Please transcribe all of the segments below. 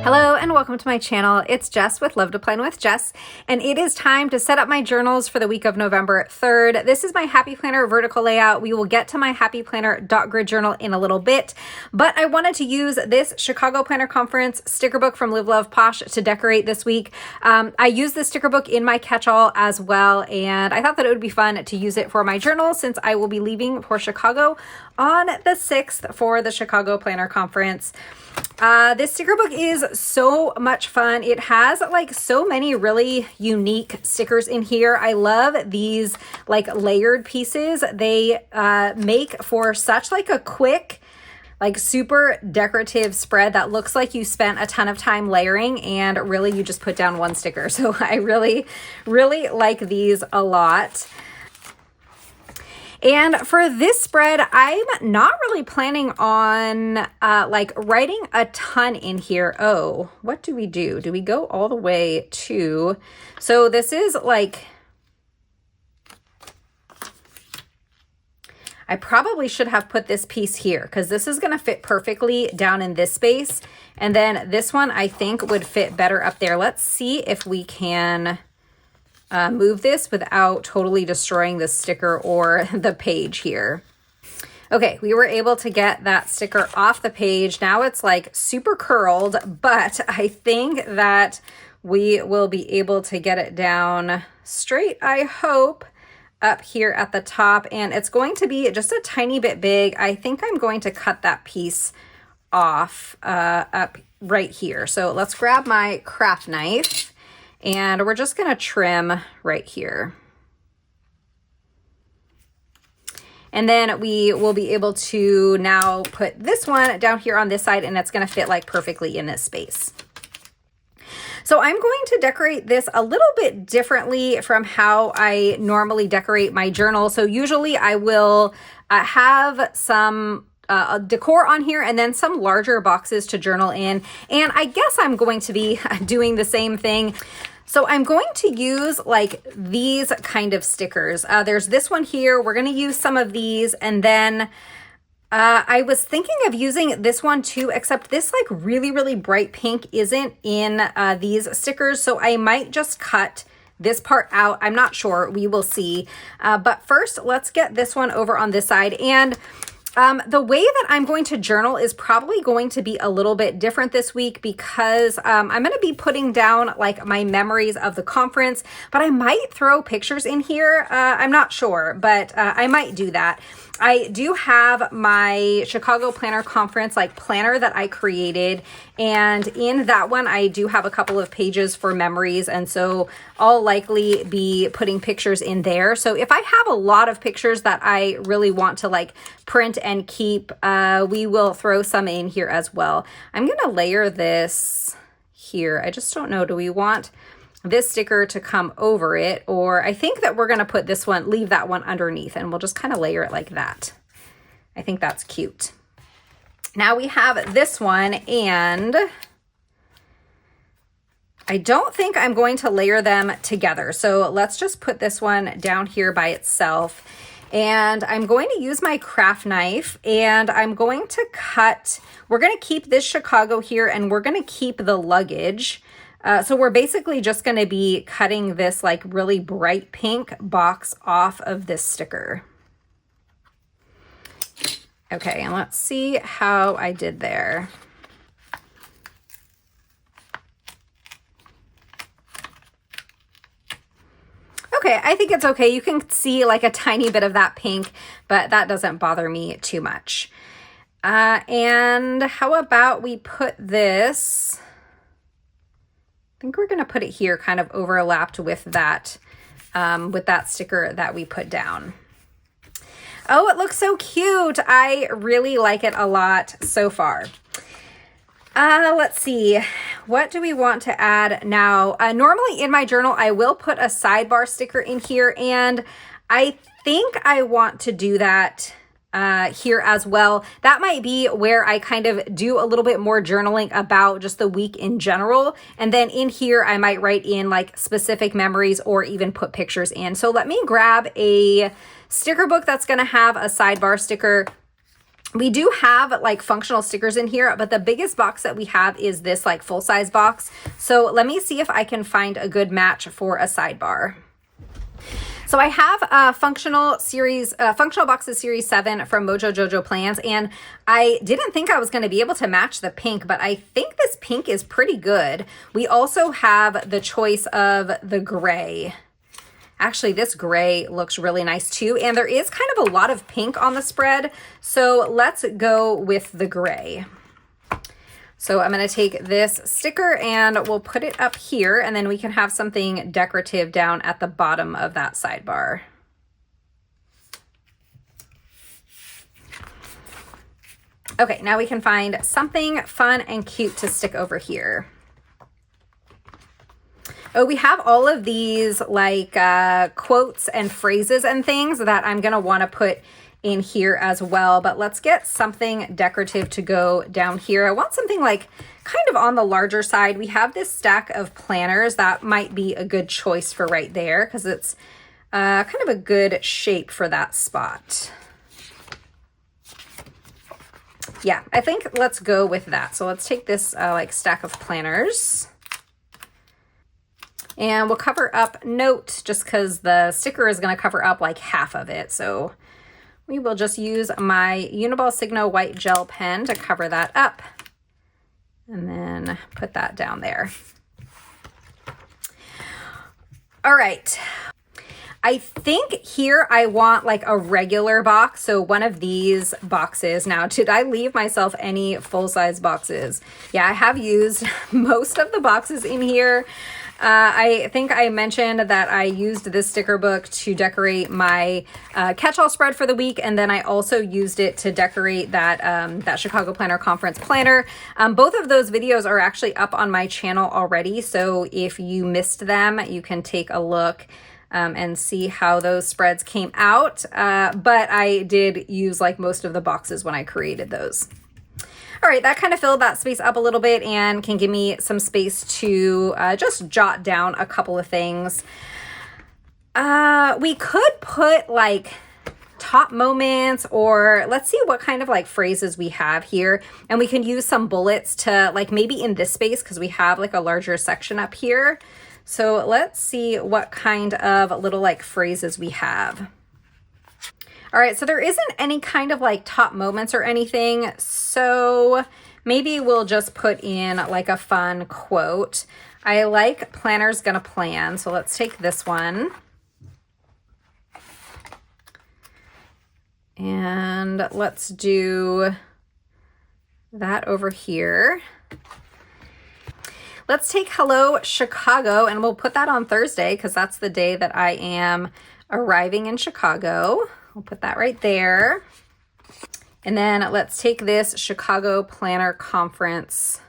Hello and welcome to my channel. It's Jess with Love to Plan with Jess, and it is time to set up my journals for the week of November 3rd. This is my Happy Planner vertical layout. We will get to my Happy Planner dot grid journal in a little bit, but I wanted to use this Chicago Planner Conference sticker book from Live Love Posh to decorate this week. I use this sticker book in my catch-all as well, and I thought that it would be fun to use it for my journal since I will be leaving for Chicago on the 6th for the Chicago Planner Conference. This sticker book is so much fun. It has like so many really unique stickers in here. I love these like layered pieces. They make for such like a quick, like super decorative spread that looks like you spent a ton of time layering and really you just put down one sticker. So I really like these a lot. And for this spread, I'm not really planning on like writing a ton in here. Oh, what do we do? Do we go all the way to, so this is like, I probably should have put this piece here because this is going to fit perfectly down in this space. And then this one I think would fit better up there. Let's see if we can move this without totally destroying the sticker or the page here. Okay, we were able to get that sticker off the page. Now it's like super curled, but I think that we will be able to get it down straight, I hope, up here at the top. And it's going to be just a tiny bit big. I think I'm going to cut that piece off up right here. So let's grab my craft knife. And we're just going to trim right here. And then we will be able to now put this one down here on this side, and it's going to fit like perfectly in this space. So I'm going to decorate this a little bit differently from how I normally decorate my journal. So usually I will have some decor on here and then some larger boxes to journal in. And I guess I'm going to be doing the same thing. So I'm going to use like these kind of stickers. There's this one here. We're going to use some of these. And then I was thinking of using this one too, except this like really bright pink isn't in these stickers. So I might just cut this part out. I'm not sure. We will see. But first, let's get this one over on this side. And the way that I'm going to journal is probably going to be a little bit different this week because I'm going to be putting down like my memories of the conference, but I might throw pictures in here. I'm not sure, but I might do that. I do have my Chicago Planner Conference like planner that I created, and in that one I do have a couple of pages for memories, and so I'll likely be putting pictures in there. So if I have a lot of pictures that I really want to like print and keep, we will throw some in here as well. I'm gonna layer this here. I just don't know, do we want this sticker to come over it, or I think that we're going to put this one, leave that one underneath, and we'll just kind of layer it like that. I think that's cute. Now we have this one, and I don't think I'm going to layer them together. So let's just put this one down here by itself. And I'm going to use my craft knife, and I'm going to cut, we're going to keep this Chicago here, and we're going to keep the luggage. So we're basically just going to be cutting this like really bright pink box off of this sticker. Okay, and let's see how I did there. Okay, I think it's okay. You can see like a tiny bit of that pink, but that doesn't bother me too much. And how about we put this, I think we're going to put it here kind of overlapped with that sticker that we put down. Oh, it looks so cute. I really like it a lot so far. Let's see. What do we want to add now? Normally in my journal, I will put a sidebar sticker in here, and I think I want to do that here as well. That might be where I kind of do a little bit more journaling about just the week in general. And then in here, I might write in like specific memories or even put pictures in. So let me grab a sticker book that's going to have a sidebar sticker. We do have like functional stickers in here, but the biggest box that we have is this like full-size box. So let me see if I can find a good match for a sidebar. So I have a functional boxes series 7 from Mojo Jojo Plans, and I didn't think I was going to be able to match the pink, but I think this pink is pretty good. We also have the choice of the gray. Actually, this gray looks really nice too, and there is kind of a lot of pink on the spread, so let's go with the gray. So I'm going to take this sticker and we'll put it up here, and then we can have something decorative down at the bottom of that sidebar. Okay, now we can find something fun and cute to stick over here. Oh, we have all of these like quotes and phrases and things that I'm going to want to put in here as well, but let's get something decorative to go down here. I want something like kind of on the larger side. We have this stack of planners that might be a good choice for right there because it's kind of a good shape for that spot. Yeah, I think let's go with that. So let's take this like stack of planners. And we'll cover up note just because the sticker is going to cover up like half of it. So we will just use my Uniball Signo white gel pen to cover that up and then put that down there. All right. I think here I want like a regular box. So one of these boxes. Now, did I leave myself any full-size boxes? Yeah, I have used most of the boxes in here. I think I mentioned that I used this sticker book to decorate my catch-all spread for the week, and then I also used it to decorate that that Chicago Planner Conference planner. Both of those videos are actually up on my channel already, so if you missed them, you can take a look and see how those spreads came out. But I did use like most of the boxes when I created those. All right, that kind of filled that space up a little bit and can give me some space to just jot down a couple of things. We could put like top moments, or let's see what kind of like phrases we have here. And we can use some bullets to like maybe in this space because we have like a larger section up here. So let's see what kind of little like phrases we have. All right, so there isn't any kind of like top moments or anything, so maybe we'll just put in like a fun quote. I like Planner's Gonna Plan, so let's take this one. And let's do that over here. Let's take Hello Chicago, and we'll put that on Thursday because that's the day that I am arriving in Chicago. We'll put that right there. And then let's take this Chicago Planner Conference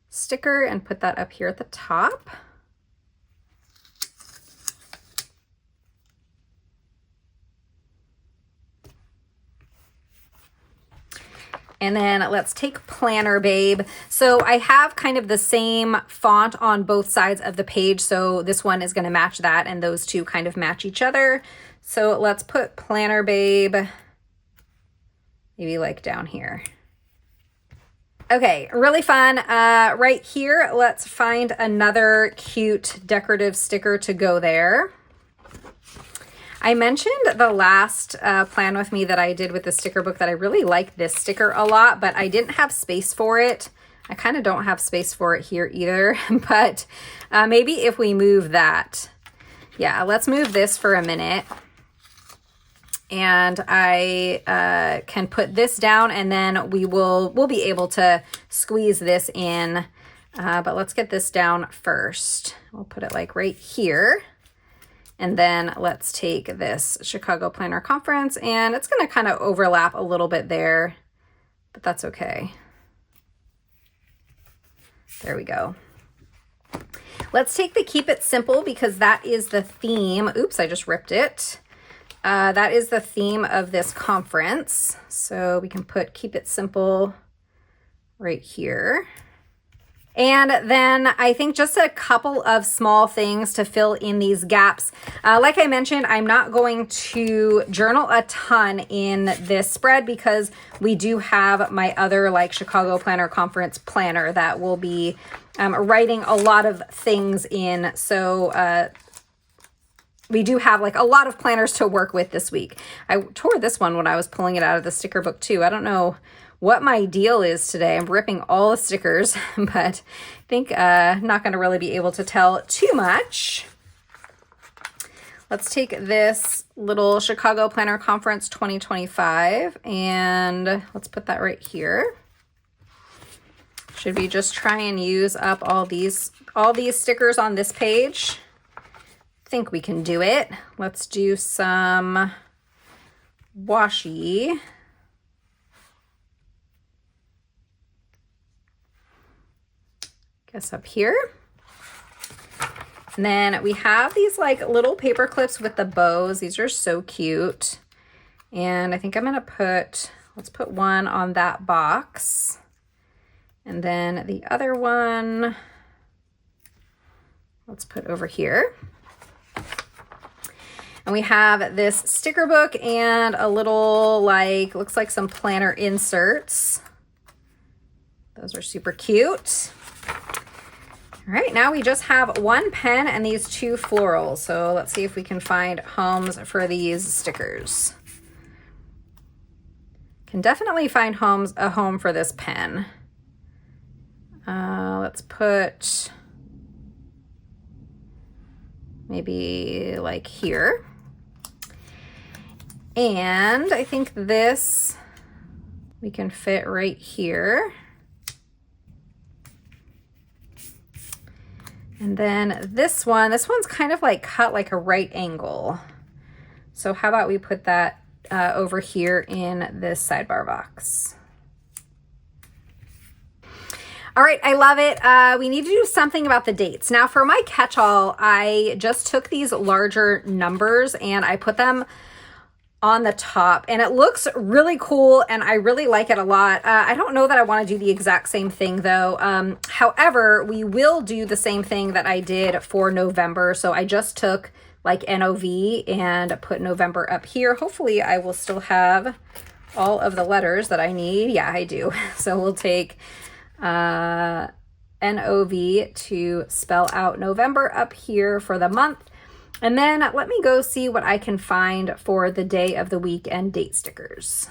sticker and put that up here at the top. And then let's take Planner Babe. So I have kind of the same font on both sides of the page. So this one is going to match that, and those two kind of match each other. So let's put Planner Babe maybe like down here. Okay, really fun. Right here, let's find another cute decorative sticker to go there. I mentioned the last plan with me that I did with the sticker book that I really like this sticker a lot, but I didn't have space for it. I kind of don't have space for it here either, but maybe if we move that. Yeah, let's move this for a minute. And I can put this down, and then we'll be able to squeeze this in. But let's get this down first. We'll put it like right here. And then let's take this Chicago Planner Conference, and it's going to kind of overlap a little bit there, but that's okay. There we go. Let's take the Keep It Simple because that is the theme. Oops, I just ripped it. That is the theme of this conference. So we can put Keep It Simple right here. And then I think just a couple of small things to fill in these gaps. Like I mentioned, I'm not going to journal a ton in this spread because we do have my other like Chicago Planner Conference planner that will be writing a lot of things in. So we do have like a lot of planners to work with this week. I tore this one when I was pulling it out of the sticker book too. I don't know what my deal is today. I'm ripping all the stickers, but I think not going to really be able to tell too much. Let's take this little Chicago Planner Conference 2025 and let's put that right here. Should we just try and use up all these stickers on this page? I think we can do it. Let's do some washi. Guess up here. And then we have these like little paper clips with the bows. These are so cute. And I think I'm gonna let's put one on that box. And then the other one, let's put over here. And we have this sticker book and a little like, looks like some planner inserts. Those are super cute. All right, now we just have one pen and these two florals. So let's see if we can find homes for these stickers. Can definitely find a home for this pen. Let's put maybe like here. And I think this we can fit right here. And then this one's kind of like cut like a right angle. So how about we put that over here in this sidebar box. All right, I love it. We need to do something about the dates. Now for my catch-all, I just took these larger numbers and I put them on the top and it looks really cool and I really like it a lot. I don't know that I want to do the exact same thing though. However, we will do the same thing that I did for November. So I just took like NOV and put November up here. Hopefully I will still have all of the letters that I need. Yeah, I do. So we'll take NOV to spell out November up here for the month. And then let me go see what I can find for the day of the week and date stickers.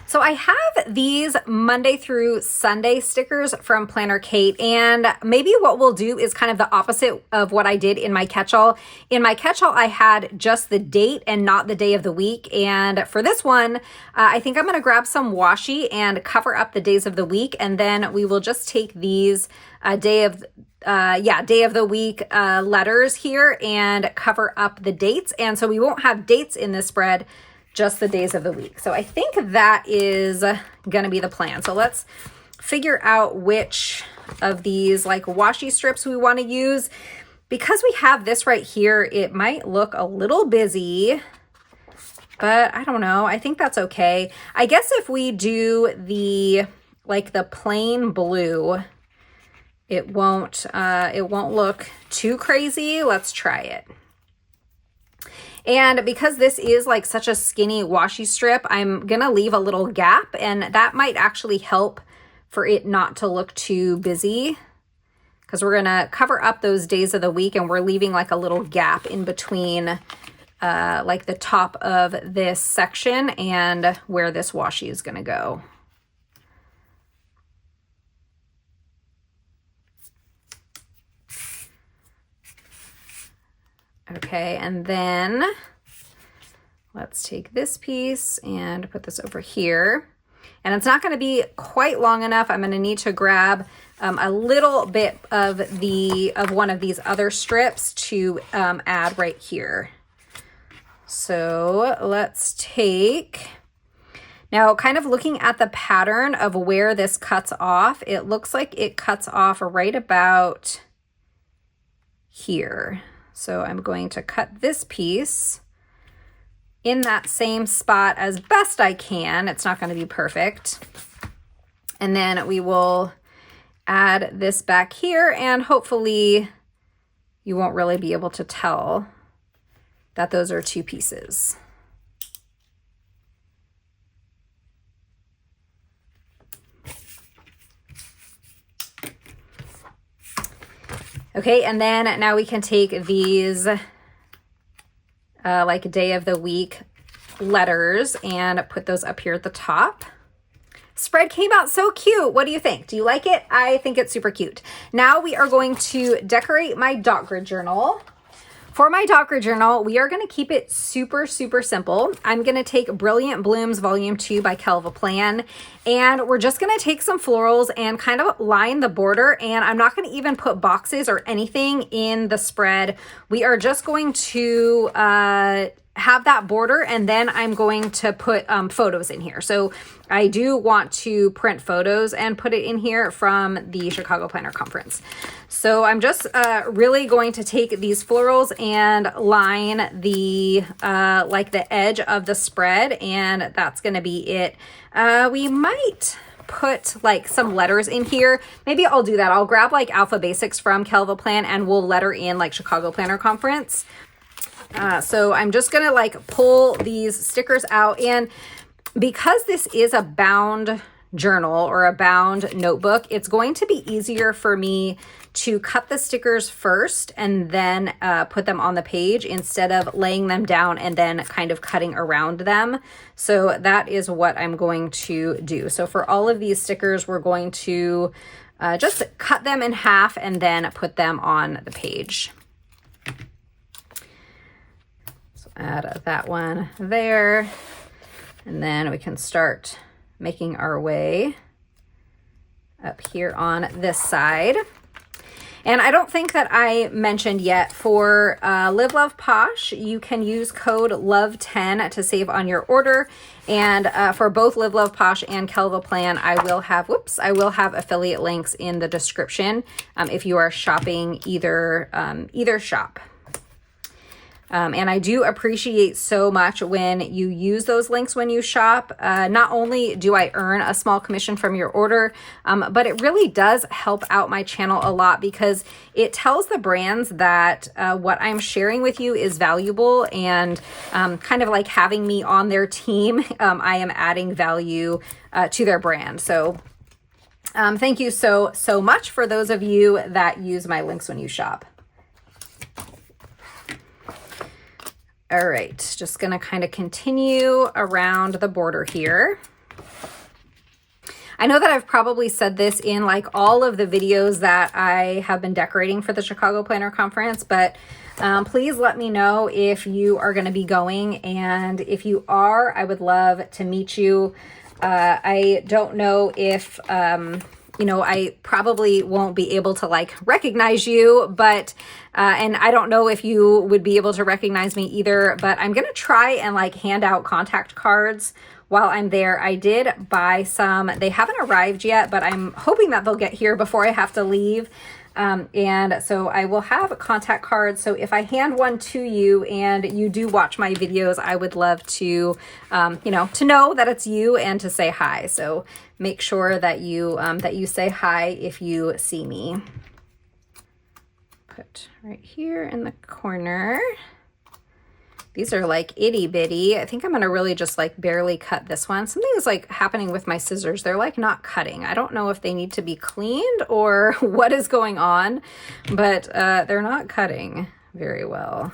So I have these Monday through Sunday stickers from Planner Kate, and maybe what we'll do is kind of the opposite of what I did in my catch-all. In my catch-all, I had just the date and not the day of the week. And for this one, I think I'm gonna grab some washi and cover up the days of the week. And then we will just take these day of the week letters here and cover up the dates. And so we won't have dates in this spread, just the days of the week. So I think that is going to be the plan. So let's figure out which of these like washi strips we want to use. Because we have this right here, it might look a little busy, but I don't know. I think that's okay. I guess if we do the plain blue, it won't look too crazy. Let's try it. And because this is like such a skinny washi strip, I'm gonna leave a little gap, and that might actually help for it not to look too busy, because we're gonna cover up those days of the week and we're leaving like a little gap in between like the top of this section and where this washi is gonna go. Okay, and then let's take this piece and put this over here. And it's not going to be quite long enough. I'm going to need to grab a little bit of one of these other strips to add right here. So let's take, now kind of looking at the pattern of where this cuts off, it looks like it cuts off right about here. So I'm going to cut this piece in that same spot as best I can. It's not going to be perfect. And then we will add this back here, and hopefully you won't really be able to tell that those are two pieces. Okay, and then now we can take these like day of the week letters and put those up here at the top. Spread came out so cute. What do you think? Do you like it? I think it's super cute. Now we are going to decorate my dot grid journal. For my dot grid journal, we are going to keep it super, super simple. I'm going to take Brilliant Blooms Volume 2 by Kelva Plan, and we're just going to take some florals and kind of line the border, and I'm not going to even put boxes or anything in the spread. We are just going to have that border, and then I'm going to put photos in here. So I do want to print photos and put it in here from the Chicago Planner Conference. So I'm just really going to take these florals and line the like the edge of the spread, and that's going to be it. We might put like some letters in here. Maybe I'll do that. I'll grab like Alpha Basics from Kelva Plan and we'll letter in like Chicago Planner Conference. So I'm just going to like pull these stickers out, and because this is a bound journal or a bound notebook, it's going to be easier for me to cut the stickers first and then put them on the page instead of laying them down and then kind of cutting around them. So that is what I'm going to do. So for all of these stickers, we're going to just cut them in half and then put them on the page. Add that one there, and then we can start making our way up here on this side. And I don't think that I mentioned yet, for Live Love Posh, you can use code LOVE10 to save on your order. And for both Live Love Posh and Kelva Plan, I will have affiliate links in the description if you are shopping either shop. And I do appreciate so much when you use those links when you shop. Not only do I earn a small commission from your order, but it really does help out my channel a lot, because it tells the brands that what I'm sharing with you is valuable, and kind of like having me on their team, I am adding value to their brand. So thank you so much for those of you that use my links when you shop. All right, just gonna kind of continue around the border here. I know that I've probably said this in like all of the videos that I have been decorating for the Chicago Planner Conference, but please let me know if you are gonna be going, and if you are, I would love to meet you. I don't know if, you know, I probably won't be able to like recognize you, but, and I don't know if you would be able to recognize me either, but I'm going to try and like hand out contact cards while I'm there. I did buy some. They haven't arrived yet, but I'm hoping that they'll get here before I have to leave. And so I will have a contact card. So if I hand one to you and you do watch my videos, I would love to, you know, to know that it's you and to say hi. So make sure that you say hi if you see me. Put right here in the corner. These are like itty bitty. I think I'm going to really just like barely cut this one. Something is like happening with my scissors. They're like not cutting. I don't know if they need to be cleaned or what is going on, but they're not cutting very well.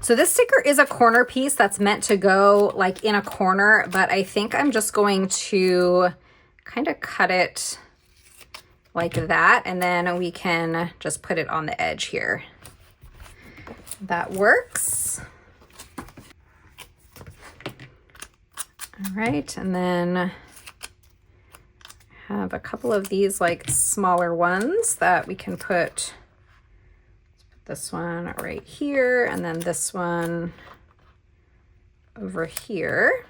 So this sticker is a corner piece that's meant to go like in a corner, but I think I'm just going to kind of cut it like that, and then we can just put it on the edge here. That works. All right, and then have a couple of these like smaller ones that we can put. Let's put this one right here, and then this one over here.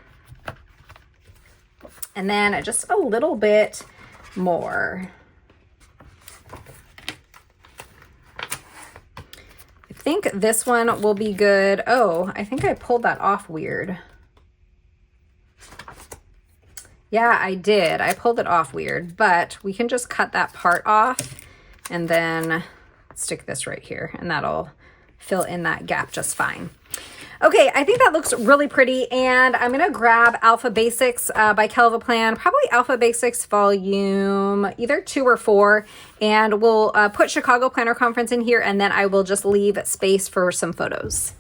And then just a little bit more. I think this one will be good. Oh, I think I pulled that off weird. Yeah, I did. I pulled it off weird, but we can just cut that part off and then stick this right here, and that'll fill in that gap just fine. Okay, I think that looks really pretty, and I'm gonna grab Alpha Basics by Kelva Plan, probably Alpha Basics volume either 2 or 4, and we'll put Chicago Planner Conference in here, and then I will just leave space for some photos.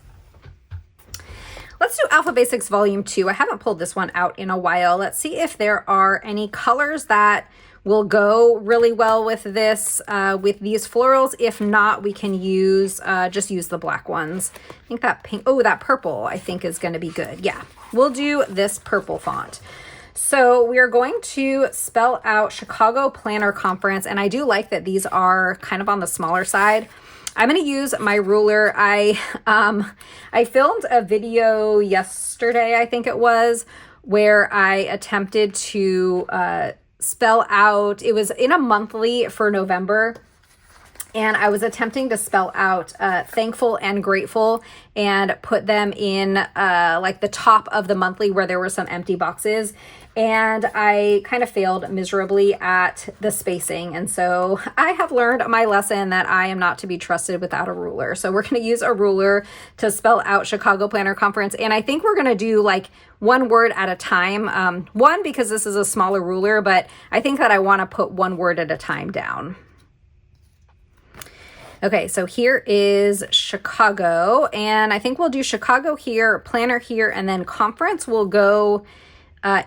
Let's do Alpha Basics volume 2. I haven't pulled this one out in a while. Let's see if there are any colors that will go really well with this, with these florals. If not, we can use, just use the black ones. I think that pink, oh, that purple I think is gonna be good. Yeah, we'll do this purple font. So we're going to spell out Chicago Planner Conference, and I do like that these are kind of on the smaller side. I'm going to use my ruler. I filmed a video yesterday, I think it was, where I attempted to spell out, it was in a monthly for November, and I was attempting to spell out thankful and grateful and put them in like the top of the monthly where there were some empty boxes. And I kind of failed miserably at the spacing. And so I have learned my lesson that I am not to be trusted without a ruler. So we're going to use a ruler to spell out Chicago Planner Conference. And I think we're going to do like one word at a time. One, because this is a smaller ruler, but I think that I want to put one word at a time down. Okay, so here is Chicago, and I think we'll do Chicago here, planner here, and then conference will go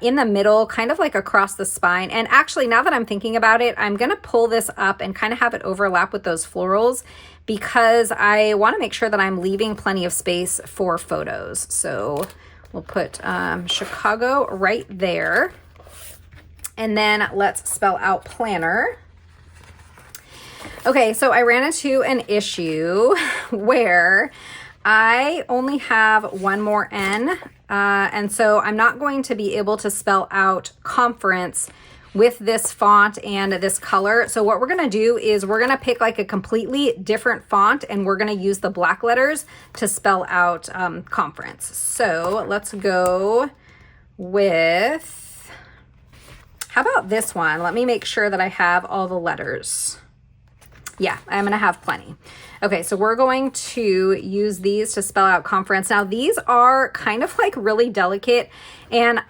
in the middle, kind of like across the spine. And actually, now that I'm thinking about it, I'm gonna pull this up and kind of have it overlap with those florals because I wanna make sure that I'm leaving plenty of space for photos. So we'll put Chicago right there. And then let's spell out planner. Okay, so I ran into an issue where I only have one more N, and so I'm not going to be able to spell out conference with this font and this color. So what we're gonna do is we're gonna pick like a completely different font, and we're gonna use the black letters to spell out conference. So let's go with, how about this one? Let me make sure that I have all the letters. Yeah, I'm gonna have plenty. Okay, so we're going to use these to spell out conference. Now these are kind of like really delicate, and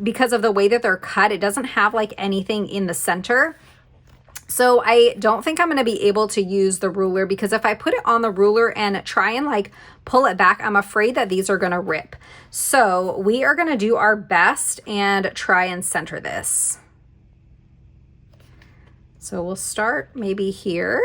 because of the way that they're cut, it doesn't have like anything in the center. So I don't think I'm gonna be able to use the ruler, because if I put it on the ruler and try and like pull it back, I'm afraid that these are gonna rip. So we are gonna do our best and try and center this. So we'll start maybe here.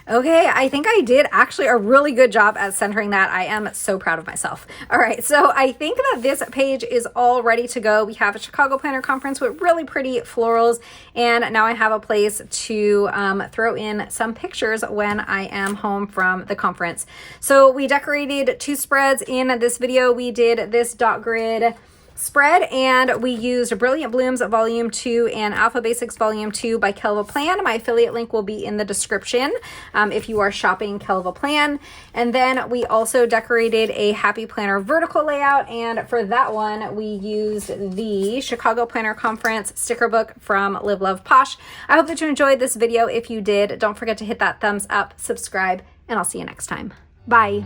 Okay, I think I did actually a really good job at centering that. I am so proud of myself. All right, so I think that this page is all ready to go. We have a Chicago Planner Conference with really pretty florals, and now I have a place to throw in some pictures when I am home from the conference. So we decorated 2 spreads in this video. We did this dot grid spread, and we used Brilliant Blooms Volume 2 and Alpha Basics Volume 2 by Kelva Plan. My affiliate link will be in the description if you are shopping Kelva Plan. And then we also decorated a Happy Planner vertical layout, and for that one we used the Chicago Planner Conference sticker book from Live Love Posh. I hope that you enjoyed this video. If you did, don't forget to hit that thumbs up, subscribe, and I'll see you next time. Bye.